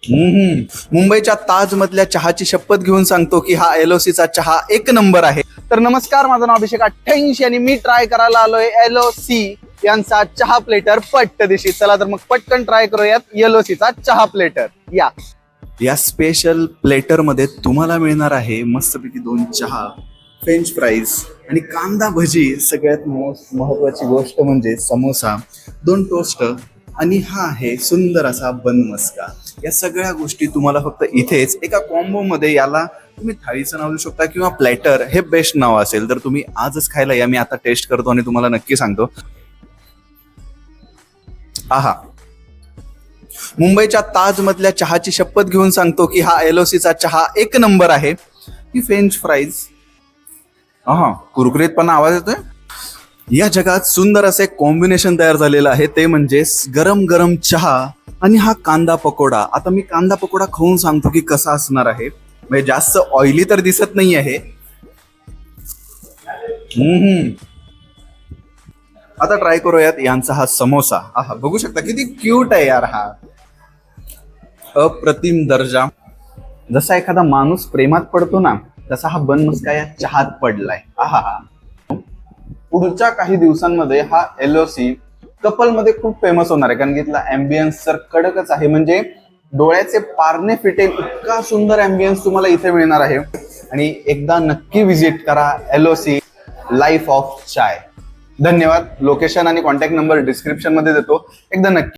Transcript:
मुंबईच्या ताज मधल्या चहाची शपथ घेऊन सांगतो की हा LOC चा चहा एक नंबर आहे. तर नमस्कार, माझं नाव अभिषेक 88 आणि मी ट्राय करायला आलोय LOC यांचा चहा प्लेटर पट्टदिशी. चला तर मग पटकन ट्राय करूयात LOC चा चहा प्लेटर. या स्पेशल प्लेटर मध्ये तुम्हाला मिळणार आहे मस्तपैकी 2 चहा, फ्रेंच फ्राईज आणि कांदा भजी. सगळ्यात महत्वाची गोष्ट म्हणजे समोसा, 2 टोस्ट आणि हा आहे सुंदर असा बन मस्का. या सगळ्या गोष्टी तुम्हाला फक्त इथेच एका कॉम्बो मध्ये, याला तुम्ही थाळीचं नाव देऊ शकता किंवा प्लॅटर हे बेस्ट नाव असेल तर तुम्ही आजच खायला या. मी आता टेस्ट करतो आणि तुम्हाला नक्की सांगतो. आहा, मुंबईच्या ताज मधल्या चहाची शपथ घेऊन सांगतो की हा LOC चा चहा एक नंबर आहे. ही फ्रेंच फ्राईज, हा कुरकुरीतपणा आवाज येतोय. या जगात सुंदर असे कॉम्बिनेशन तयार झालेलं आहे, ते म्हणजे गरम गरम चहा आणि हा कांदा पकोडा. आता मी कांदा पकोडा खाऊन सांगतो की कसा असणार आहे. म्हणजे जास्त ऑइली तर दिसत नाही आहे. आता ट्राय करूयात यांचा हा समोसा. आहा, बघू शकता किती क्यूट आहे यार हा. अप्रतिम दर्जा. जसा एखादा माणूस प्रेमात पडतो ना, तसा हा बन मस्का या चहात पडलाय. आहा, पुढच्या काही दिवसांमध्ये हा LOC कपल मध्ये खूप फेमस होणार आहे, कारण की इथला अँबियन्स तर कडकच आहे. म्हणजे डोळ्याचे पारणे फिटेल इतका सुंदर अँबियन्स तुम्हाला इथे मिळणार आहे. आणि एकदा नक्की व्हिजिट करा LOC लाईफ ऑफ चाय. धन्यवाद. लोकेशन आणि कॉन्टॅक्ट नंबर डिस्क्रिप्शन मध्ये देतो, एकदा नक्की